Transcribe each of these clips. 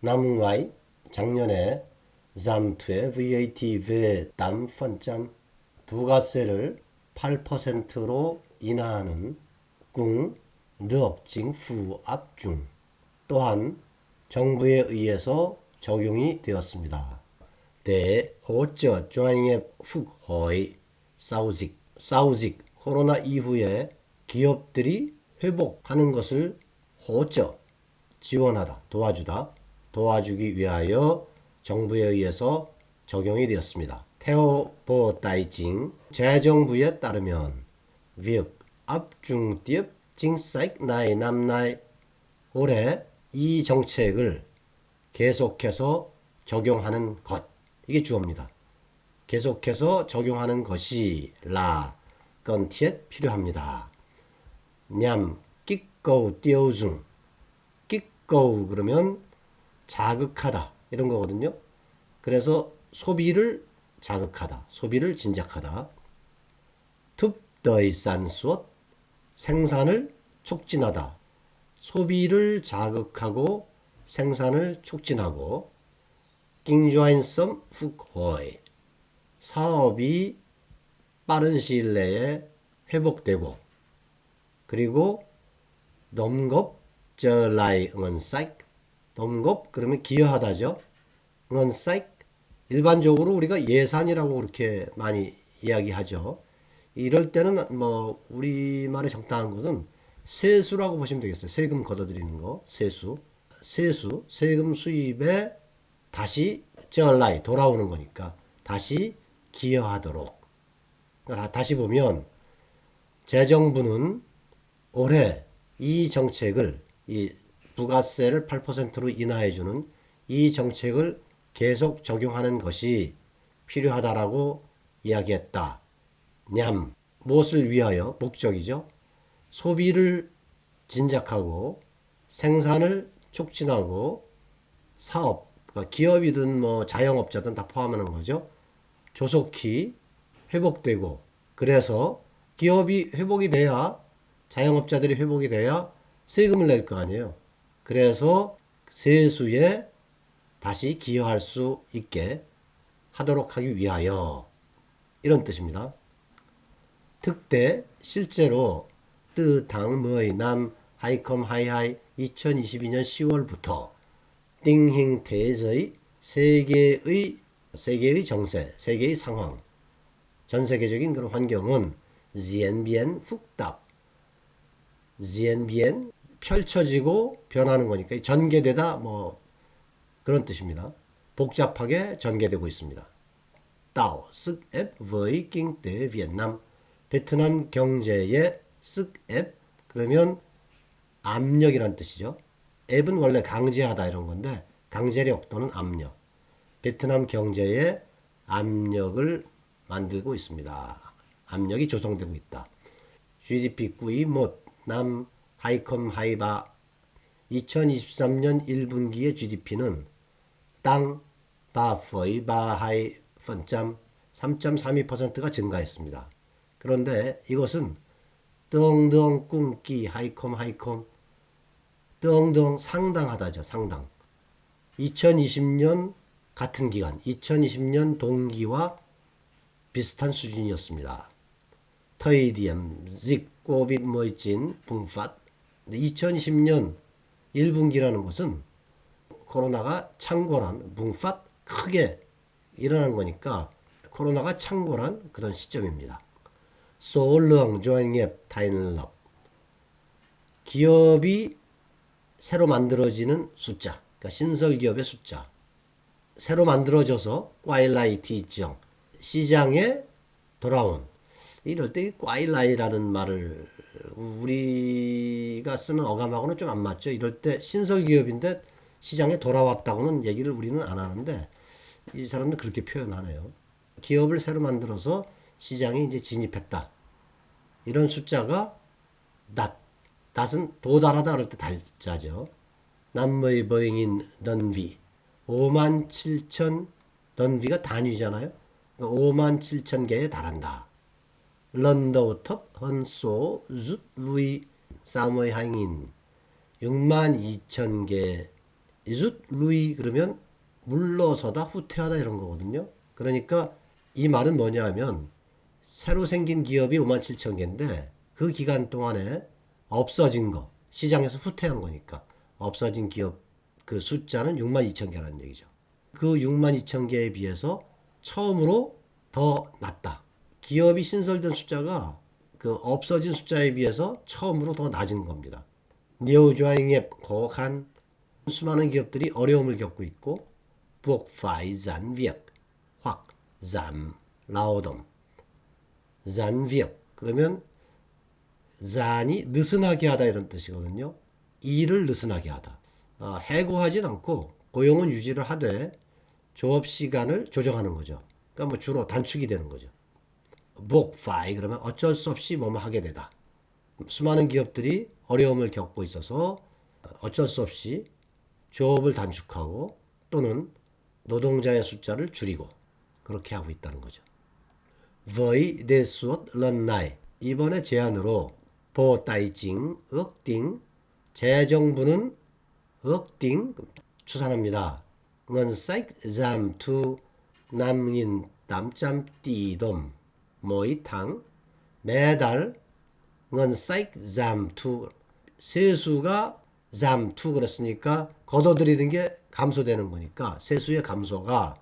남은 작년에 giảm thuế VAT về 8% 부가세를 8%로 인하하는 꿍 được chính phủ áp dụng 또한 정부에 의해서 적용이 되었습니다. để hỗ trợ doanh nghiệp phục hồi sau dịch 코로나 이후에 기업들이 회복하는 것을 好 trợ 지원하다, 도와주다, 도와주기 위하여 정부에 의해서 적용이 되었습니다. theo Bộ Tài chính 재정부에 따르면 việc áp dụng tiếp chính sách này năm nay 올해 이 정책을 계속해서 적용하는 것 이게 주어입니다. 계속해서 적용하는 것이 là cần thiết 필요합니다. nhằm kích cầu tiêu dùng kích cầu 그러면 자극하다 이런 거거든요. 그래서 소비를 자극하다, 소비를 진작하다. thúc đẩy sản xuất 생산을 촉진하다. 소비를 자극하고 생산을 촉진하고 kinh doanh sớm phục hồi 사업이 빠른 시일 내에 회복되고 그리고 đóng góp trở lại ngân sách đóng góp 그러면 기여하다죠. ngân sách 일반적으로 우리가 예산이라고 그렇게 많이 이야기하죠. 이럴 때는 뭐 우리말에 적당한 것은 세수라고 보시면 되겠어요. 세금 걷어들이는 거, 세수, 세금 수입에 다시 trở lại 돌아오는 거니까 다시 기여하도록. 그러니까 다시 보면 재정부는 올해 이 정책을 이 부가세를 8%로 인하해 주는 이 정책을 계속 적용하는 것이 필요하다라고 이야기했다. 냠 무엇을 위하여 목적이죠. 소비를 진작하고 생산을 촉진하고 사업 그러니까 기업이든 뭐 자영업자든 다 포함하는 거죠. 조속히 회복되고 그래서 기업이 회복이 돼야 자영업자들이 회복이 돼야 세금을 낼 거 아니에요. 그래서 세수에 다시 기여할 수 있게 하도록 하기 위하여 이런 뜻입니다. 특대 실제로 뜨당 뭐의 남 하이컴 하이하이 2022년 10월부터 띵행 대의 세계의 정세, 세계의 상황, 전 세계적인 그런 환경은 diễn biến phức tạp, diễn biến 펼쳐지고 변하는 거니까 전개되다 뭐 그런 뜻입니다. 복잡하게 전개되고 있습니다. tạo sức ép với kinh tế Việt Nam 베트남 경제의 sức ép 그러면 압력이란 뜻이죠. 앱은 원래 강제하다 이런 건데 강제력 또는 압력. 베트남 경제에 압력을 만들고 있습니다. 압력이 조성되고 있다. GDP 꾸이 못남 하이컴 하이바 2023년 1분기의 GDP는 땅 바퍼이 바하이 펀점 3.32%가 증가했습니다. 그런데 이것은 덩덩 꿈기 하이컴 덩덩 상당하다죠. 상당 2020년 같은 기간 2020년 동기와 비슷한 수준이었습니다. thời điểm dịch COVID-19 bùng phát 2020년 1분기라는 것은 코로나가 창궐한 붕phát 크게 일어난 거니까 코로나가 창궐한 그런 시점입니다. số lượng doanh nghiệp thành lập 기업이 새로 만들어지는 숫자 그러니까 신설 기업의 숫자 새로 만들어져서 quay thị trường 시장에 돌아온 이럴 때 quay라는 말을 우리가 쓰는 어감하고는 좀 안 맞죠. 이럴 때 신설 기업인데 시장에 돌아왔다고는 얘기를 우리는 안 하는데 이 사람들 그렇게 표현하네요. 기업을 새로 만들어서 시장에 이제 진입했다. 이런 숫자가 닷은 도달하다 그럴 때 달자죠. 남의 버잉인 던비 5만 7천 던비가 단위잖아요. 그러니까 5만 7천 개에 달한다. 런더우 텁 헌소 룻 루이 사모의 항인 6만 2천 개 rút lui 그러면 물러서다, 후퇴하다 이런 거거든요. 그러니까 이 말은 뭐냐 하면 새로 생긴 기업이 5만 7천 개인데 그 기간 동안에 없어진 거, 시장에서 후퇴한 거니까 없어진 기업 그 숫자는 6만 2천 개라는 얘기죠. 그 6만 2천 개에 비해서 처음으로 더 낮다. 기업이 신설된 숫자가 그 없어진 숫자에 비해서 처음으로 더 낮은 겁니다. nhiều doanh nghiệp khó khăn, 수많은 기업들이 어려움을 겪고 있고 buộc phải giãn việc hoặc giảm lao động. giãn việc 그러면 잔이 느슨하게 하다 이런 뜻이거든요. 일을 느슨하게 하다. 해고하진 않고 고용은 유지를 하되 조업 시간을 조정하는 거죠. 그러니까 뭐 주로 단축이 되는 거죠. buộc phải 그러면 어쩔 수 없이 뭐뭐 하게 되다. 수많은 기업들이 어려움을 겪고 있어서 어쩔 수 없이 조업을 단축하고 또는 노동자의 숫자를 줄이고 그렇게 하고 있다는 거죠. Với đề xuất lần này 이번에 제안으로 Bộ Tài chính ước tính 재정부는 ước tính 추산합니다. ngân sách giảm thu 5.800 tỷ đồng mỗi tháng 매달 ngân sách giảm thu 세수가 giảm thu 그랬으니까 걷어들이는 게 감소되는 거니까 세수의 감소가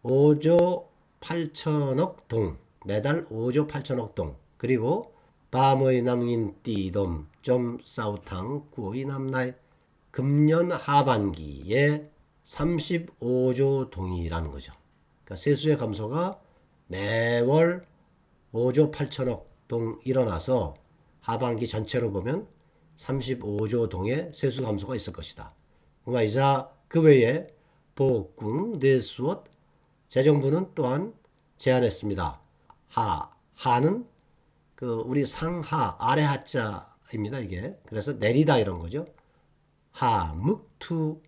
5조 8천억 동 매달 5조 8천억 동 그리고 밤의 남긴 띠돔 좀 싸우탕 구의 남날 금년 하반기에 35조 동이라는 거죠. 그러니까 세수의 감소가 매월 5조 8천억 동 일어나서 하반기 전체로 보면 35조 동의 세수 감소가 있을 것이다. 그러니까 그 외에 보궁 내수엇 재정부는 또한 제안했습니다. 하는 그 우리 상하 아래 하자입니다. 이게 그래서 내리다 이런 거죠. 묵투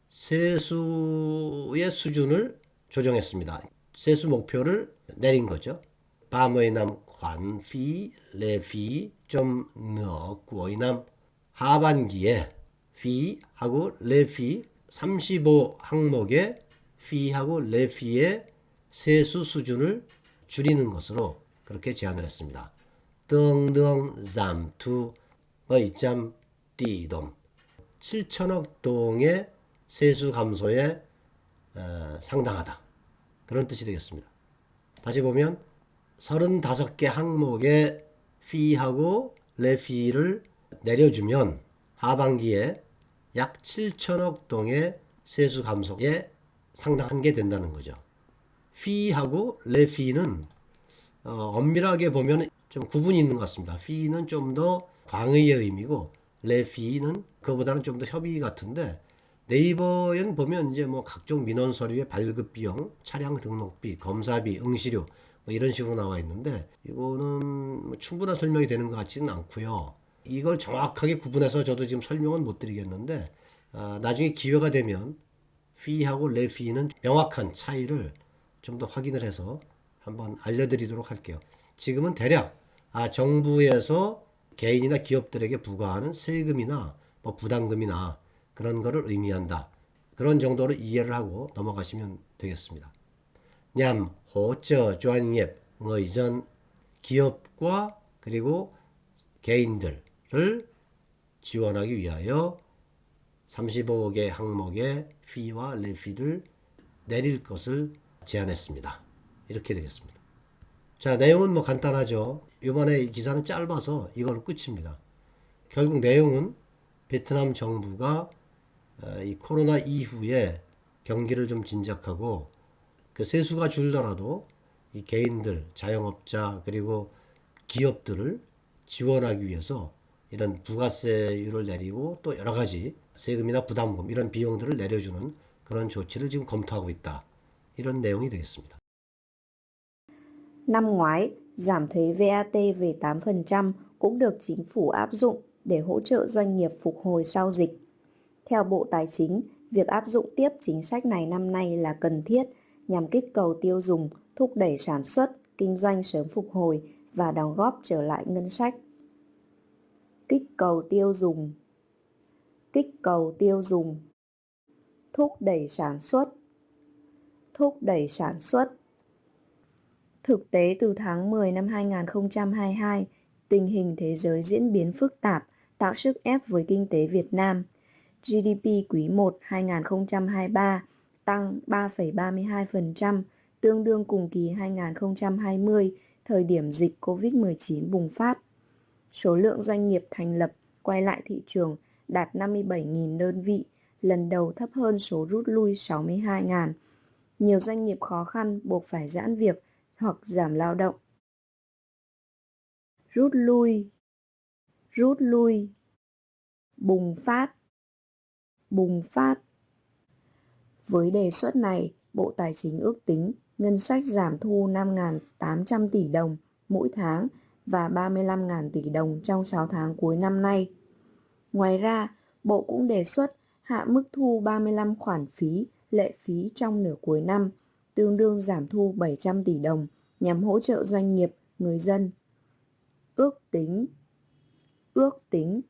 세수의 수준을 조정했습니다. 세수 목표를 내린 거죠. 밤의 남 관피 레피 좀 넣고의 남 하반기에 피하고 레피 35 항목의 피하고 레피의 세수 수준을 줄이는 것으로 그렇게 제안을 했습니다. 등등 giảm thu 점 띠돔 7천억 동의 세수 감소에 상당하다. 그런 뜻이 되겠습니다. 다시 보면 35개 항목의 피하고 레피를 내려주면 하반기에 약 7천억 동의 세수 감소에 상당한 게 된다는 거죠. 피하고 레피는 엄밀하게 보면 좀 구분이 있는 것 같습니다. 피는 좀 더 광의의 의미고 레피는 그보다는 좀 더 협의 같은데 네이버엔 보면 이제 뭐 각종 민원 서류의 발급 비용, 차량 등록비, 검사비, 응시료 뭐 이런 식으로 나와 있는데 이거는 뭐 충분한 설명이 되는 것 같지는 않고요. 이걸 정확하게 구분해서 저도 지금 설명은 못 드리겠는데 나중에 기회가 되면 피하고 레피는 명확한 차이를 좀 더 확인을 해서 한번 알려드리도록 할게요. 지금은 대략 정부에서 개인이나 기업들에게 부과하는 세금이나 뭐 부담금이나 그런 거를 의미한다. 그런 정도로 이해를 하고 넘어가시면 되겠습니다. 냠 호처 조안nghiệp 의전 기업과 그리고 개인들을 지원하기 위하여 35개 항목의 피와 레피를 내릴 것을 제안했습니다. 이렇게 되겠습니다. 자, 내용은 뭐 간단하죠. 이번에 이 기사는 짧아서 이걸로 끝입니다. 결국 내용은 베트남 정부가 이 코로나 이후에 경기를 좀 진작하고 그 세수가 줄더라도 이 개인들, 자영업자 그리고 기업들을 지원하기 위해서 이런 부가세율을 내리고 또 여러 가지 세금이나 부담금 이런 비용들을 내려주는 그런 조치를 지금 검토하고 있다. 이런 내용이 되겠습니다. Năm ngoái, giảm thuế VAT về 8% cũng được chính phủ áp dụng để hỗ trợ doanh nghiệp phục hồi sau dịch. Theo Bộ Tài chính, việc áp dụng tiếp chính sách này năm nay là cần thiết nhằm kích cầu tiêu dùng, thúc đẩy sản xuất, kinh doanh sớm phục hồi và đóng góp trở lại ngân sách. Kích cầu tiêu dùng thúc đẩy sản xuất, thúc đẩy sản xuất. Thực tế từ tháng 10 năm 2022, tình hình thế giới diễn biến phức tạp, tạo sức ép với kinh tế Việt Nam. GDP quý 1 2023 tăng 3,32%, tương đương cùng kỳ 2020, thời điểm dịch COVID-19 bùng phát. Số lượng doanh nghiệp thành lập, quay lại thị trường đạt 57.000 đơn vị, lần đầu thấp hơn số rút lui 62.000. Nhiều doanh nghiệp khó khăn buộc phải giãn việc hoặc giảm lao động. Rút lui, rút lui. Bùng phát, bùng phát. Với đề xuất này, Bộ Tài chính ước tính ngân sách giảm thu 5.800 tỷ đồng mỗi tháng và 35.000 tỷ đồng trong 6 tháng cuối năm nay. Ngoài ra, Bộ cũng đề xuất hạ mức thu 35 khoản phí, lệ phí trong nửa cuối năm, tương đương giảm thu 700 tỷ đồng nhằm hỗ trợ doanh nghiệp, người dân. Ước tính